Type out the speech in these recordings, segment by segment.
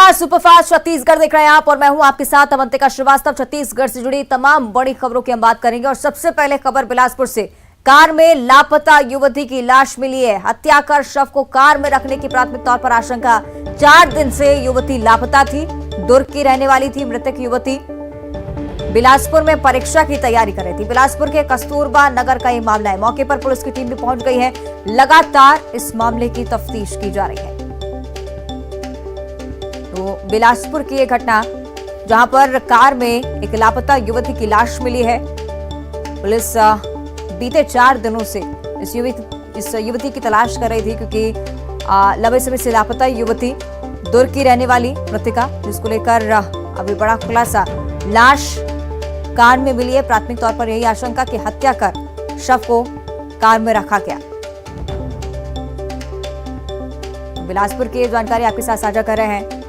नमस्कार, सुपरफास्ट छत्तीसगढ़ देख रहे हैं आप और मैं हूं आपके साथ अवंतिका श्रीवास्तव। छत्तीसगढ़ से जुड़ी तमाम बड़ी खबरों की हम बात करेंगे और सबसे पहले खबर बिलासपुर से। कार में लापता युवती की लाश मिली है। हत्या कर शव को कार में रखने की प्राथमिक तौर पर आशंका। 4 दिन से युवती लापता थी। दुर्ग की रहने वाली थी मृतक युवती। बिलासपुर में परीक्षा की तैयारी कर रही थी। बिलासपुर के कस्तूरबा नगर का ये मामला है। मौके पर पुलिस की टीम भी पहुंच गई है। लगातार इस मामले की तफ्तीश की जा रही है। तो बिलासपुर की यह घटना जहां पर कार में एक लापता युवती की लाश मिली है। पुलिस बीते 4 दिनों से इस युवती की तलाश कर रही थी क्योंकि लंबे समय से लापता युवती दुर्ग की रहने वाली मृतिका, जिसको लेकर अभी बड़ा खुलासा। लाश कार में मिली है। प्राथमिक तौर पर यही आशंका कि हत्या कर शव को कार में रखा गया। बिलासपुर की जानकारी आपके साथ साझा कर रहे हैं।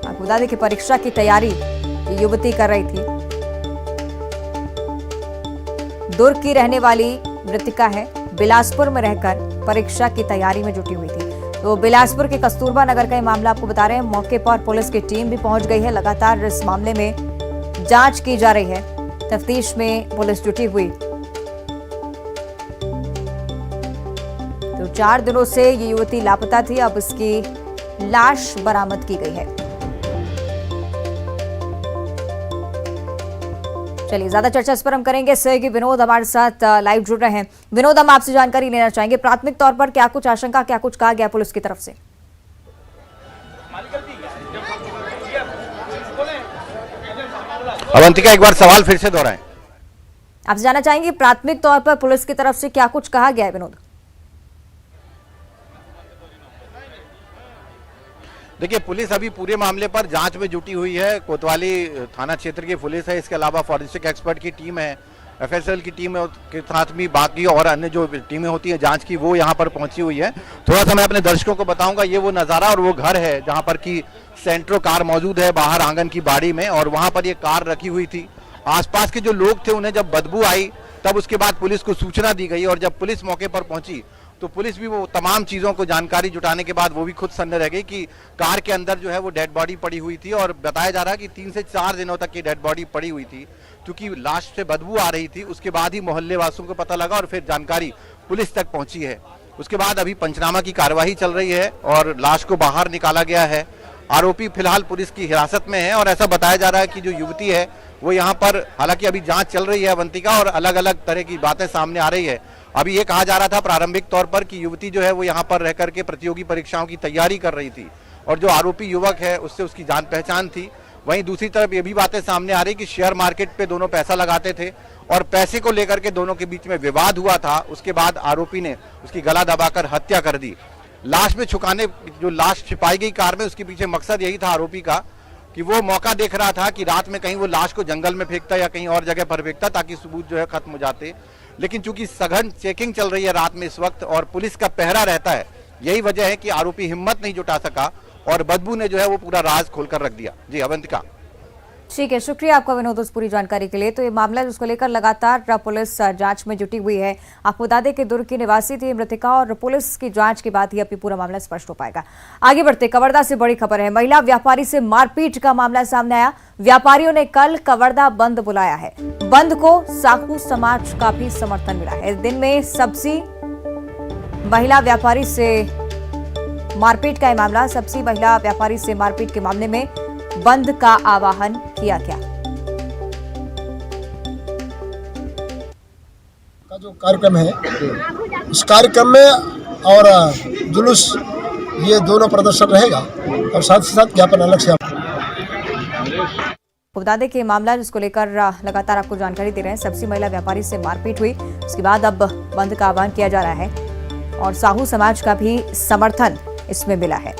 आपको बता दें कि परीक्षा की तैयारी युवती कर रही थी। दुर्ग की रहने वाली मृतिका है। बिलासपुर में रहकर परीक्षा की तैयारी में जुटी हुई थी। तो बिलासपुर के कस्तूरबा नगर का ये मामला आपको बता रहे हैं। मौके पर पुलिस की टीम भी पहुंच गई है। लगातार इस मामले में जांच की जा रही है। तफ्तीश में पुलिस जुटी हुई। तो 4 दिनों से ये युवती लापता थी। अब इसकी लाश बरामद की गई है। चलिए, ज्यादा चर्चा इस पर हम करेंगे। सहयोगी विनोद हमारे साथ लाइव जुड़ रहे हैं। विनोद, हम आपसे जानकारी लेना चाहेंगे। प्राथमिक तौर पर क्या कुछ आशंका, क्या कुछ कहा गया पुलिस की तरफ से? अवंतिका, एक बार सवाल फिर से दोहराएं। आपसे जानना चाहेंगे प्राथमिक तौर पर पुलिस की तरफ से क्या कुछ कहा गया है विनोद? देखिए, पुलिस अभी पूरे मामले पर जांच में जुटी हुई है। कोतवाली थाना क्षेत्र की पुलिस है। इसके अलावा फॉरेंसिक एक्सपर्ट की टीम है, एफएसएल की टीम के साथ भी बाकी और अन्य जो टीमें होती हैं जांच की, वो यहाँ पर पहुंची हुई है। थोड़ा सा मैं अपने दर्शकों को बताऊंगा। ये वो नज़ारा और वो घर है जहाँ पर की सेंट्रो कार मौजूद है बाहर आंगन की बाड़ी में, और वहाँ पर ये कार रखी हुई थी। आसपास के जो लोग थे उन्हें जब बदबू आई तब उसके बाद पुलिस को सूचना दी गई, और जब पुलिस मौके पर पहुंची तो पुलिस भी वो तमाम चीज़ों को जानकारी जुटाने के बाद वो भी खुद सन्न रह गई कि कार के अंदर जो है वो डेड बॉडी पड़ी हुई थी। और बताया जा रहा है कि 3 से 4 दिनों तक ये डेड बॉडी पड़ी हुई थी क्योंकि लाश से बदबू आ रही थी। उसके बाद ही मोहल्ले वासियों को पता लगा और फिर जानकारी पुलिस तक पहुंची है। उसके बाद अभी पंचनामा की कार्यवाही चल रही है और लाश को बाहर निकाला गया है। आरोपी फिलहाल पुलिस की हिरासत में है और ऐसा बताया जा रहा है कि जो युवती है वो यहाँ पर, हालांकि अभी जांच चल रही है अवंतिका, और अलग अलग तरह की बातें सामने आ रही है। अभी ये कहा जा रहा था प्रारंभिक तौर पर कि युवती जो है वो यहाँ पर रह करके प्रतियोगी परीक्षाओं की तैयारी कर रही थी और जो आरोपी युवक है उससे उसकी जान पहचान थी। वहीं दूसरी तरफ ये भी बातें सामने आ रही कि शेयर मार्केट पे दोनों पैसा लगाते थे और पैसे को लेकर के दोनों के बीच में विवाद हुआ था। उसके बाद आरोपी ने उसकी गला दबाकर हत्या कर दी। लाश में छुपाने, जो लाश छिपाई गई कार में, उसके पीछे मकसद यही था आरोपी का कि वो मौका देख रहा था कि रात में कहीं वो लाश को जंगल में फेंकता या कहीं और जगह पर फेंकता ताकि सबूत जो है खत्म हो जाते। लेकिन चूंकि सघन चेकिंग चल रही है रात में इस वक्त और पुलिस का पहरा रहता है, यही वजह है कि आरोपी हिम्मत नहीं जुटा सका और बदबू ने जो है वो पूरा राज खोलकर रख दिया। जी अवंतिका। ठीक है, शुक्रिया आपका विनोद उस पूरी जानकारी के लिए। तो ये मामला जिसको लेकर लगातार पुलिस जांच में जुटी हुई है। आपको बता दें कि दुर्ग की निवासी थी मृतिका और पुलिस की जांच के बाद ही अभी पूरा मामला स्पष्ट हो पाएगा। आगे बढ़ते कवर्धा से बड़ी खबर है। महिला व्यापारी से मारपीट का मामला सामने आया। व्यापारियों ने कल कवर्धा बंद बुलाया है। बंद को साहू समाज का भी समर्थन मिला है। दिन में सब्जी महिला व्यापारी से मारपीट का मामला। सब्जी महिला व्यापारी से मारपीट के मामले में बंद का आह्वान किया गया। का जो कार्यक्रम है, इस कार्यक्रम में और जुलूस, ये दोनों प्रदर्शन रहेगा और साथ ही साथ ज्ञापन अलग से। बता दें कि मामला जिसको लेकर लगातार आपको जानकारी दे रहे हैं। सब्जी महिला व्यापारी से मारपीट हुई, उसके बाद अब बंद का आह्वान किया जा रहा है और साहू समाज का भी समर्थन इसमें मिला है।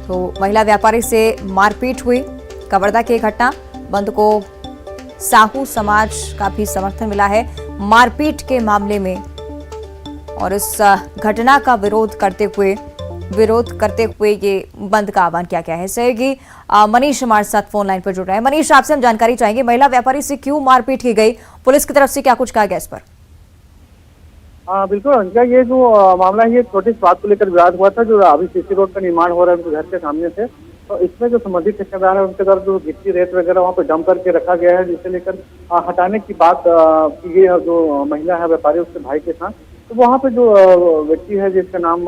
तो महिला व्यापारी से मारपीट हुई, कवर्धा की घटना। बंद को साहू समाज का भी समर्थन मिला है मारपीट के मामले में और इस घटना का विरोध करते हुए ये बंद का आह्वान किया गया है। सहयोगी मनीष हमारे साथ फोन लाइन पर जुड़ रहे हैं। मनीष, आपसे हम जानकारी चाहेंगे, महिला व्यापारी से क्यों मारपीट की गई, पुलिस की तरफ से क्या कुछ कहा गया इस पर? हाँ बिल्कुल अंकिता, ये जो मामला है ये छोटी सी बात को लेकर विवाद हुआ था, जो अभी सीसी रोड का निर्माण हो रहा है उनके घर के सामने से। तो इसमें जो संबंधित ठेकेदार है उनके द्वारा जो गिट्टी रेत वगैरह वहाँ पे डंप करके रखा गया है, जिसे लेकर हटाने की बात की गई है जो महिला है व्यापारी उसके भाई के साथ। तो वहाँ पे जो व्यक्ति है जिसका नाम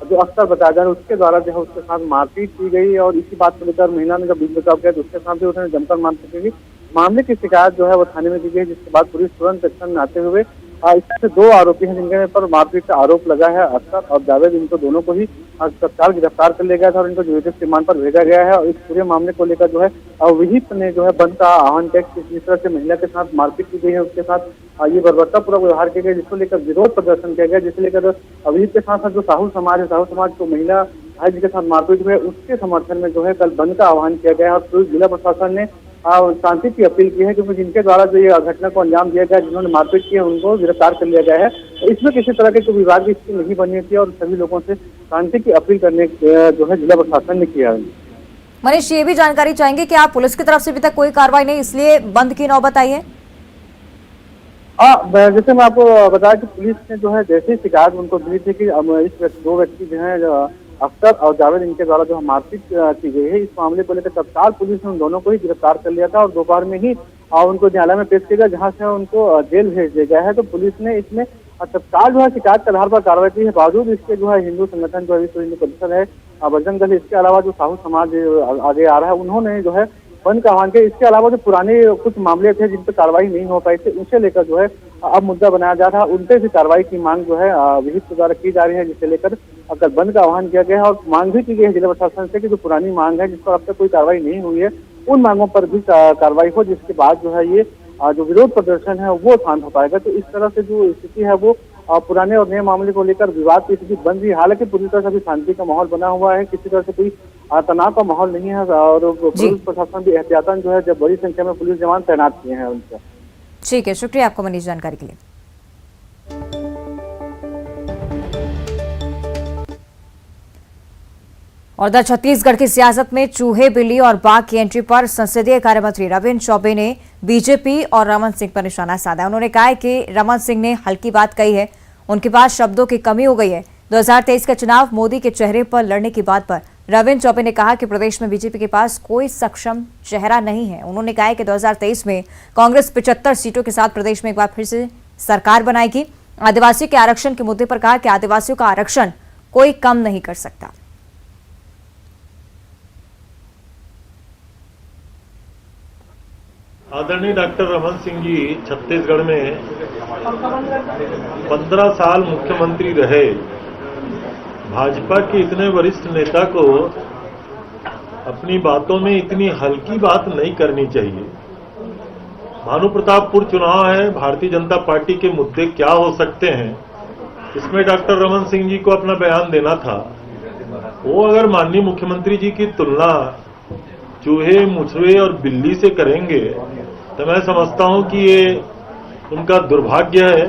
जो अख्तर बताया जा रहा है उसके द्वारा जो है उसके साथ मारपीट की गई और इसी बात को लेकर महिला ने जब बीच बचाव किया तो उसके साथ भी उसने जमकर मारपीट की। मामले की शिकायत जो है वो थाने में की गई, जिसके बाद पुलिस तुरंत एक्शन में आते हुए इससे 2 आरोपी हैं जिनके पर मारपीट का आरोप लगा है, अख्तर और जावेद, इनको दोनों को ही तत्काल गिरफ्तार कर लिया गया था और इनको जुडिशियल रिमांड पर भेजा गया है। और इस पूरे मामले को लेकर जो है विहिप ने जो है बंद का आह्वान किया कि जिस तरह से महिला के साथ मारपीट की गई है उसके साथ ये बर्बरतापूर्वक व्यवहार किया गया, जिसको लेकर विरोध प्रदर्शन किया गया, जिसे लेकर विहिप के साथ जो साहू समाज है, साहू समाज को महिला भाई जिसके साथ मारपीट हुई उसके समर्थन में जो है कल बंद का आह्वान किया गया और जिला प्रशासन ने शांति की अपील की है, क्योंकि जिनके द्वारा जो ये घटना को अंजाम दिया गया, जिन्होंने मारपीट की है उनको गिरफ्तार कर लिया गया है। तो इसमें किसी तरह की कोई विवाद की स्थिति नहीं बनी थी और सभी लोगों से शांति की अपील करने जो है जिला प्रशासन ने किया है। मनीष, ये भी जानकारी चाहेंगे कि आप पुलिस की तरफ से अभी तक कोई कार्रवाई नहीं, इसलिए बंद की नौबत आई है? जैसे मैं आपको बताया कि पुलिस ने जो है जैसे शिकायत उनको मिली थी कि इस 2 व्यक्ति जो है अख्तर और जावेद, इनके द्वारा जो मारपीट की गई है, इस मामले को लेकर तत्काल पुलिस ने उन दोनों को ही गिरफ्तार कर लिया था और दोपहर में ही उनको न्यायालय में पेश किया गया, जहां से उनको जेल भेज दिया गया है। तो पुलिस ने इसमें तत्काल जो है शिकायत के आधार पर कार्रवाई की है। बावजूद इसके जो है हिंदू संगठन जो विश्व हिंदू परिषद है, बजरंग दल, इसके अलावा जो साहू समाज आगे आ रहा है, उन्होंने जो है बंद का आह्वान किया। इसके अलावा जो पुराने कुछ मामले थे जिन पर कार्रवाई नहीं हो पाई थी, उसे लेकर जो है अब मुद्दा बनाया जा रहा है, उनपे भी कार्रवाई की मांग जो है विहिप के द्वारा की जा रही है, जिसे लेकर कल बंद का आह्वान किया गया है और मांग भी की गई है जिला प्रशासन से कि जो पुरानी मांग है जिस पर अब तक कोई कार्रवाई नहीं हुई है, उन मांगों पर भी कार्रवाई हो, जिसके बाद जो है ये जो विरोध प्रदर्शन है वो शांत हो पाएगा। तो इस तरह से जो स्थिति है वो पुराने और नए मामले को लेकर विवाद की स्थिति बन रही है। हालांकि पूरी तरह से अभी शांति का माहौल बना हुआ है, किसी तरह से कोई तनाव का माहौल नहीं है और पुलिस प्रशासन भी एहतियातन जो है जब बड़ी संख्या में पुलिस जवान तैनात किए हैं उनसे। ठीक है, शुक्रिया आपको मनीष जानकारी के लिए। और इधर छत्तीसगढ़ की सियासत में चूहे, बिल्ली और बाघ की एंट्री पर संसदीय कार्य मंत्री रविंद्र चौबे ने बीजेपी और रमन सिंह पर निशाना साधा। उन्होंने कहा है कि रमन सिंह ने हल्की बात कही है, उनके पास शब्दों की कमी हो गई है। 2023 का चुनाव मोदी के चेहरे पर लड़ने की बात पर रविंद्र चौबे ने कहा कि प्रदेश में बीजेपी के पास कोई सक्षम चेहरा नहीं है। उन्होंने कहा कि 2023 में कांग्रेस 75 सीटों के साथ प्रदेश में एक बार फिर से सरकार बनाएगी। आदिवासी के आरक्षण के मुद्दे पर कहा कि आदिवासियों का आरक्षण कोई कम नहीं कर सकता। आदरणीय डॉक्टर रमन सिंह जी छत्तीसगढ़ में 15 साल मुख्यमंत्री रहे। भाजपा के इतने वरिष्ठ नेता को अपनी बातों में इतनी हल्की बात नहीं करनी चाहिए। भानु प्रतापपुर चुनाव है, भारतीय जनता पार्टी के मुद्दे क्या हो सकते हैं, इसमें डॉक्टर रमन सिंह जी को अपना बयान देना था। वो अगर माननीय मुख्यमंत्री जी की तुलना चूहे, मुछुए और बिल्ली से करेंगे तो मैं समझता हूं कि ये उनका दुर्भाग्य है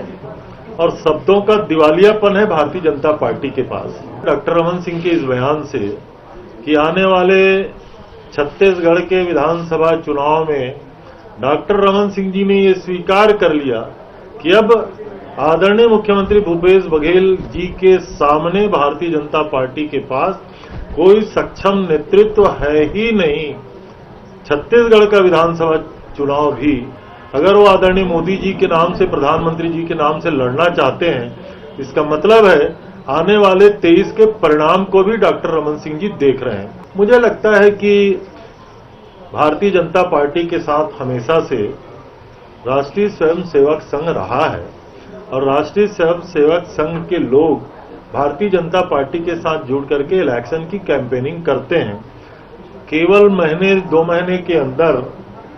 और शब्दों का दिवालियापन है भारतीय जनता पार्टी के पास। डॉक्टर रमन सिंह के इस बयान से कि आने वाले छत्तीसगढ़ के विधानसभा चुनाव में डॉक्टर रमन सिंह जी ने ये स्वीकार कर लिया कि अब आदरणीय मुख्यमंत्री भूपेश बघेल जी के सामने भारतीय जनता पार्टी के पास कोई सक्षम नेतृत्व है ही नहीं। छत्तीसगढ़ का विधानसभा चुनाव भी अगर वो आदरणीय मोदी जी के नाम से, प्रधानमंत्री जी के नाम से लड़ना चाहते हैं, इसका मतलब है आने वाले 23 के परिणाम को भी डॉक्टर रमन सिंह जी देख रहे हैं। मुझे लगता है कि भारतीय जनता पार्टी के साथ हमेशा से राष्ट्रीय स्वयंसेवक संघ रहा है और राष्ट्रीय स्वयंसेवक संघ के लोग भारतीय जनता पार्टी के साथ जुड़ करके इलेक्शन की कैंपेनिंग करते हैं। केवल महीने 2 महीने के अंदर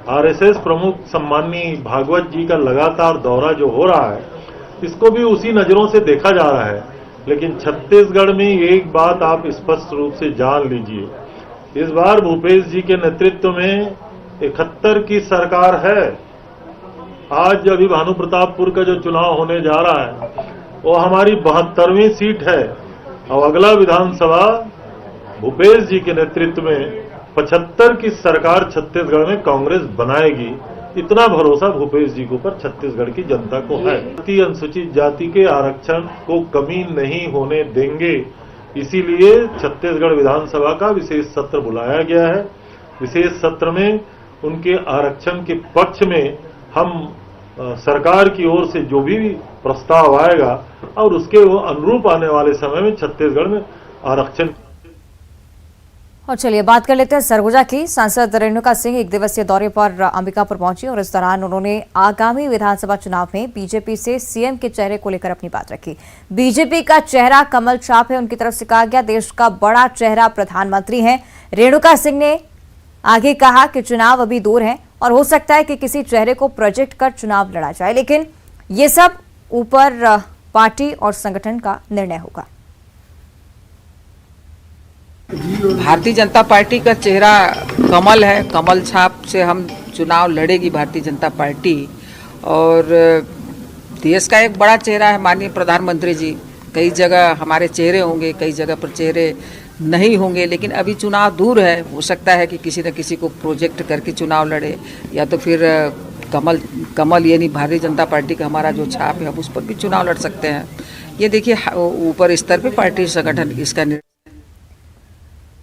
आरएसएस प्रमुख सम्माननीय भागवत जी का लगातार दौरा जो हो रहा है, इसको भी उसी नजरों से देखा जा रहा है। लेकिन छत्तीसगढ़ में एक बात आप स्पष्ट रूप से जान लीजिए, इस बार भूपेश जी के नेतृत्व में 71 की सरकार है। आज अभी भानु प्रतापपुर का जो चुनाव होने जा रहा है वो हमारी 72वीं सीट है और अगला विधानसभा भूपेश जी के नेतृत्व में 75 की सरकार छत्तीसगढ़ में कांग्रेस बनाएगी। इतना भरोसा भूपेश जी के ऊपर छत्तीसगढ़ की जनता को है। अनुसूचित जाति के आरक्षण को कमी नहीं होने देंगे, इसीलिए छत्तीसगढ़ विधानसभा का विशेष सत्र बुलाया गया है। विशेष सत्र में उनके आरक्षण के पक्ष में हम सरकार की ओर से जो भी प्रस्ताव आएगा और उसके वो अनुरूप आने वाले समय में छत्तीसगढ़ में आरक्षण। और चलिए बात कर लेते हैं सरगुजा की। सांसद रेणुका सिंह एक दिवसीय दौरे पर अंबिकापुर पहुंची और इस दौरान उन्होंने आगामी विधानसभा चुनाव में बीजेपी से सीएम के चेहरे को लेकर अपनी बात रखी। बीजेपी का चेहरा कमल छाप है, उनकी तरफ से कहा गया। देश का बड़ा चेहरा प्रधानमंत्री है। रेणुका सिंह ने आगे कहा कि चुनाव अभी दूर है और हो सकता है कि किसी चेहरे को प्रोजेक्ट कर चुनाव लड़ा जाए, लेकिन ये सब ऊपर पार्टी और संगठन का निर्णय होगा। भारतीय जनता पार्टी का चेहरा कमल है, कमल छाप से हम चुनाव लड़ेगी भारतीय जनता पार्टी। और देश का एक बड़ा चेहरा है माननीय प्रधानमंत्री जी। कई जगह हमारे चेहरे होंगे, कई जगह पर चेहरे नहीं होंगे, लेकिन अभी चुनाव दूर है। हो सकता है कि किसी न किसी को प्रोजेक्ट करके चुनाव लड़े, या तो फिर कमल यानी भारतीय जनता पार्टी का हमारा जो छाप है हम उस पर भी चुनाव लड़ सकते हैं। ये देखिए ऊपर स्तर पे पार्टी संगठन इसका निर्णय।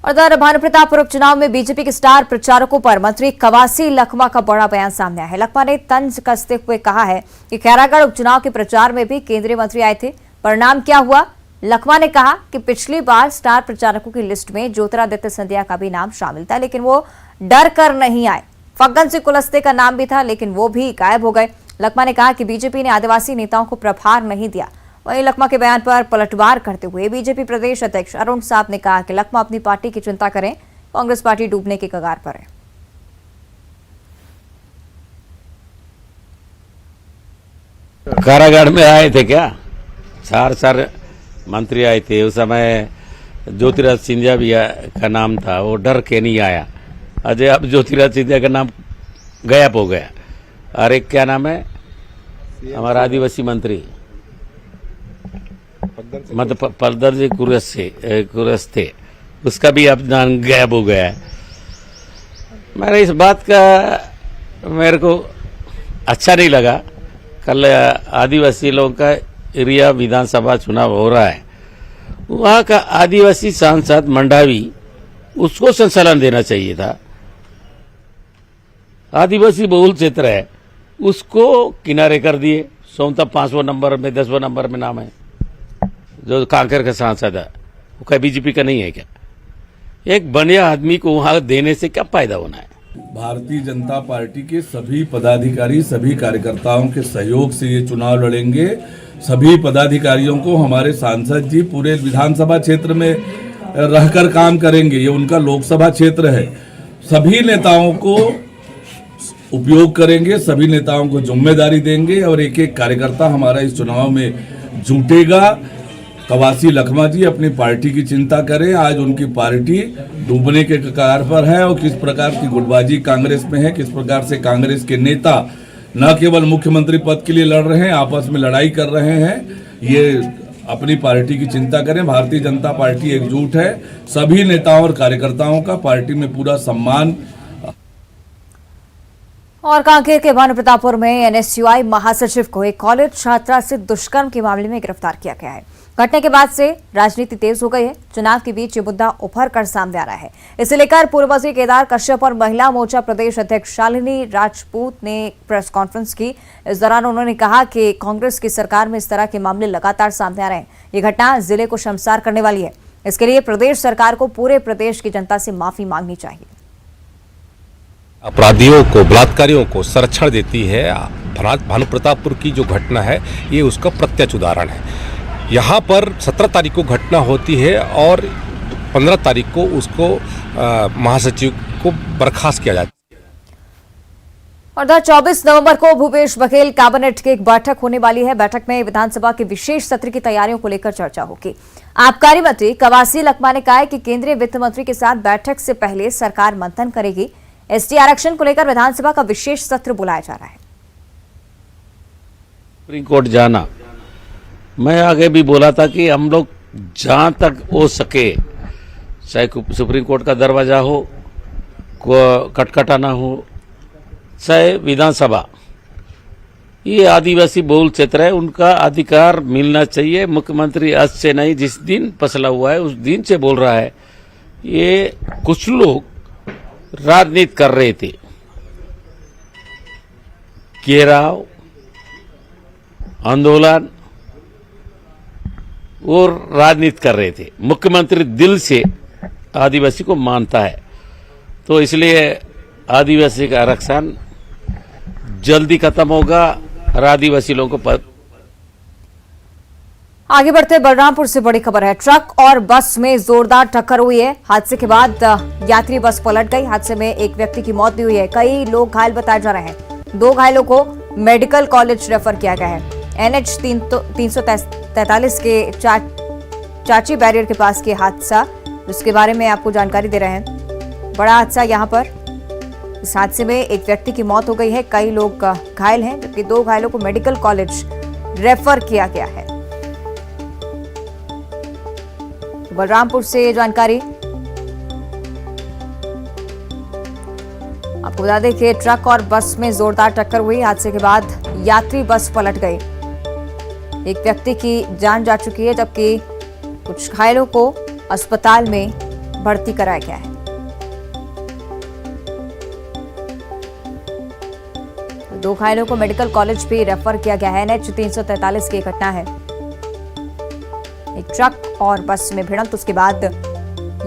और भानुप्रतापपुर उपचुनाव में बीजेपी के स्टार प्रचारकों पर मंत्री कवासी लखमा का बड़ा बयान सामने आया है। लखमा ने तंज कसते हुए कहा है कि खैरागढ़ उपचुनाव के प्रचार में भी केंद्रीय मंत्री आए थे, परिणाम क्या हुआ। लखमा ने कहा कि पिछली बार स्टार प्रचारकों की लिस्ट में ज्योतिरादित्य सिंधिया का भी नाम शामिल था, लेकिन वो डर कर नहीं आए। फग्गन सिंह कुलस्ते का नाम भी था, लेकिन वो भी गायब हो गए। लखमा ने कहा कि बीजेपी ने आदिवासी नेताओं को प्रभार नहीं दिया। वहीं लखमा के बयान पर पलटवार करते हुए बीजेपी प्रदेश अध्यक्ष अरुण साहब ने कहा कि लखमा अपनी पार्टी की चिंता करें, कांग्रेस पार्टी डूबने के कगार पर है। कारागार में आए थे क्या? चार मंत्री आए थे उस समय। ज्योतिरादित्य सिंधिया भी का नाम था, वो डर के नहीं आया। अजय अब ज्योतिरादित्य सिंधिया का नाम गायब हो गया। और एक क्या नाम है हमारा आदिवासी मंत्री मतलब पलदर जी कुरस्ते, उसका भी अब नाम गायब हो गया है। मेरे इस बात का मेरे को अच्छा नहीं लगा। कल आदिवासी लोगों का एरिया विधानसभा चुनाव हो रहा है, वहाँ का आदिवासी सांसद मंडावी उसको संचालन देना चाहिए था। आदिवासी बहुल क्षेत्र है, उसको किनारे कर दिए। सोमता 5वें नंबर में 10वें नंबर में नाम है, जो कांकेर का सांसद है, वो क्या बीजेपी का नहीं है क्या? एक बढ़िया आदमी को वहां देने से क्या फायदा होना है? भारतीय जनता पार्टी के सभी पदाधिकारी, सभी कार्यकर्ताओं के सहयोग से ये चुनाव लड़ेंगे। सभी पदाधिकारियों को हमारे सांसद जी पूरे विधानसभा क्षेत्र में रहकर काम करेंगे। ये उनका लोकसभा क्षेत्र है। सभी नेताओं को उपयोग करेंगे, सभी नेताओं को जिम्मेदारी देंगे और एक एक कार्यकर्ता हमारा इस चुनाव में जुटेगा। कवासी लखमा जी अपनी पार्टी की चिंता करें। आज उनकी पार्टी डूबने के कगार पर है और किस प्रकार की गुटबाजी कांग्रेस में है, किस प्रकार से कांग्रेस के नेता न केवल मुख्यमंत्री पद के लिए लड़ रहे हैं, आपस में लड़ाई कर रहे हैं। ये अपनी पार्टी की चिंता करें। भारतीय जनता पार्टी एकजुट है। सभी नेताओं और कार्यकर्ताओं का पार्टी में पूरा सम्मान। और कांकेर के भानुप्रतापपुर में एनएसयूआई महासचिव को एक कॉलेज छात्रा से दुष्कर्म के मामले में गिरफ्तार किया गया है। घटना के बाद से राजनीति तेज हो गई है। चुनाव के बीच ये मुद्दा उभर कर सामने आ रहा है। इसे लेकर पूर्व मंत्री केदार कश्यप और महिला मोर्चा प्रदेश अध्यक्ष शालिनी राजपूत ने प्रेस कॉन्फ्रेंस की। इस दौरान उन्होंने कहा कि कांग्रेस की सरकार में इस तरह के मामले लगातार सामने आ रहे हैं। ये घटना जिले को शर्मसार करने वाली है। इसके लिए प्रदेश सरकार को पूरे प्रदेश की जनता से माफी मांगनी चाहिए। अपराधियों को, बलात्कारियों को संरक्षण देती है। भानुप्रतापपुर की जो घटना है ये उसका प्रत्यक्ष उदाहरण है। यहाँ पर 17 तारीख को घटना होती है और 15 तारीख को उसको महासचिव को बर्खास्त किया जाता है। और 24 नवंबर को भूपेश बघेल कैबिनेट की एक बैठक होने वाली है। बैठक में विधानसभा के विशेष सत्र की तैयारियों को लेकर चर्चा होगी। आबकारी मंत्री कवासी लखमा ने कहा है कि केंद्रीय वित्त मंत्री के साथ बैठक से पहले सरकार मंथन करेगी। एसटी आरक्षण को लेकर विधानसभा का विशेष सत्र बुलाया जा रहा है। सुप्रीम कोर्ट जाना, मैं आगे भी बोला था कि हम लोग जहां तक हो सके, चाहे सुप्रीम कोर्ट का दरवाजा हो, खटखटाना हो, चाहे विधानसभा, ये आदिवासी बहुल क्षेत्र है, उनका अधिकार मिलना चाहिए। मुख्यमंत्री आज से नहीं, जिस दिन फैसला हुआ है उस दिन से बोल रहा है। ये कुछ लोग राजनीति कर रहे थे, घेराव, आंदोलन और राजनीति कर रहे थे। मुख्यमंत्री दिल से आदिवासी को मानता है, तो इसलिए आदिवासी का आरक्षण जल्दी खत्म होगा और आदिवासी लोगों को आगे बढ़ते बलरामपुर से बड़ी खबर है। ट्रक और बस में जोरदार टक्कर हुई है। हादसे के बाद यात्री बस पलट गई। हादसे में एक व्यक्ति की मौत भी हुई है, कई लोग घायल बताए जा रहे हैं। 2 घायलों को मेडिकल कॉलेज रेफर किया गया है। NH 343 के चाची बैरियर के पास के हादसा, जिसके बारे में आपको जानकारी दे रहे हैं। बड़ा हादसा यहां पर। इस हादसे में एक व्यक्ति की मौत हो गई है, कई लोग घायल हैं, जबकि 2 घायलों को मेडिकल कॉलेज रेफर किया गया है। बलरामपुर से जानकारी आपको बता दें कि ट्रक और बस में जोरदार टक्कर हुई। हादसे के बाद यात्री बस पलट गई। एक व्यक्ति की जान जा चुकी है, जबकि कुछ घायलों को अस्पताल में भर्ती कराया गया है। 2 घायलों को मेडिकल कॉलेज भी रेफर किया गया है। NH 343 की घटना है। एक ट्रक और बस में भिड़ंत, उसके बाद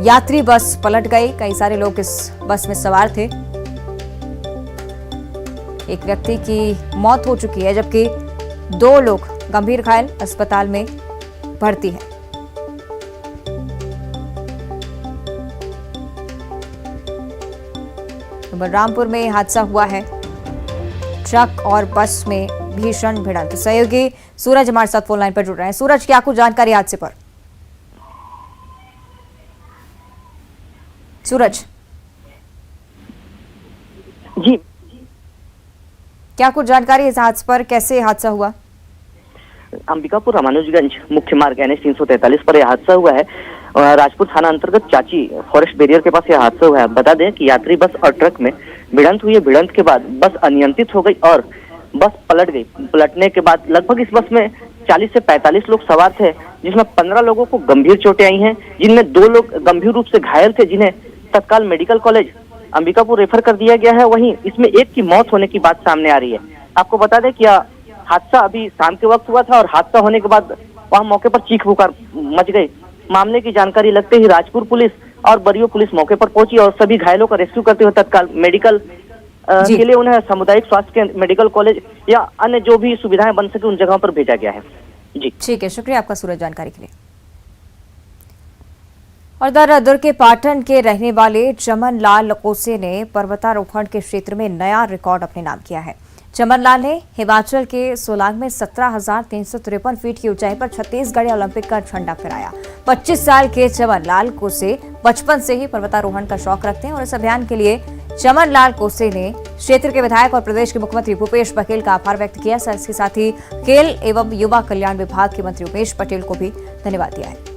यात्री बस पलट गई। कई सारे लोग इस बस में सवार थे। एक व्यक्ति की मौत हो चुकी है, जबकि 2 लोग गंभीर घायल अस्पताल में भर्ती हैं। तो बलरामपुर में हादसा हुआ है, ट्रक और बस में भीषण भिड़ंत। सहयोगी सूरज हमारे साथ फोन लाइन पर जुड़ रहे हैं। सूरज, क्या कुछ जानकारी हादसे पर? सूरज जी, क्या कुछ जानकारी इस हादसे पर? कैसे हादसा हुआ? अंबिकापुर रामानुजगंज मुख्य मार्ग NH 343 पर यह हादसा हुआ है। राजपुर थाना अंतर्गत चाची फॉरेस्ट बैरियर के पास यह हादसा हुआ है। बता दें कि यात्री बस और ट्रक में भिड़ंत हुई है। भिड़ंत के बाद बस अनियंत्रित हो गई और बस पलट गई। पलटने के बाद लगभग इस बस में 40 से 45 लोग सवार थे, जिसमें 15 लोगों को गंभीर चोटें आई हैं, जिनमें 2 लोग गंभीर रूप से घायल थे, जिन्हें तत्काल मेडिकल कॉलेज अंबिकापुर रेफर कर दिया गया है। वहीं इसमें एक की मौत होने की बात सामने आ रही है। आपको बता दें कि यह हादसा अभी शाम के वक्त हुआ था और हादसा होने के बाद वहां मौके पर चीख पुकार मच गई। मामले की जानकारी लगते ही राजपुर पुलिस और बरियो पुलिस मौके पर पहुंची और सभी घायलों का रेस्क्यू करते हुए तत्काल मेडिकल के लिए उन्हें सामुदायिक स्वास्थ्य केंद्र, मेडिकल कॉलेज या अन्य जो भी सुविधाएं बन सके उन जगहों पर भेजा गया है। जी ठीक है, शुक्रिया आपका सूरज जानकारी के लिए। और दुर्ग के पाटन के रहने वाले चमन लाल कोसे ने पर्वतारोहण के क्षेत्र में नया रिकॉर्ड अपने नाम किया है। चमन लाल ने हिमाचल के सोलांग में 17,353 फीट की ऊंचाई पर छत्तीसगढ़ ओलंपिक का झंडा फहराया। 25 साल के चमन लाल कोसे बचपन से ही पर्वतारोहण का शौक रखते हैं और इस अभियान के लिए चमन लाल कोसे ने क्षेत्र के विधायक और प्रदेश के मुख्यमंत्री भूपेश बघेल का आभार व्यक्त किया। इसके साथ ही खेल एवं युवा कल्याण विभाग के मंत्री उमेश पटेल को भी धन्यवाद दिया है।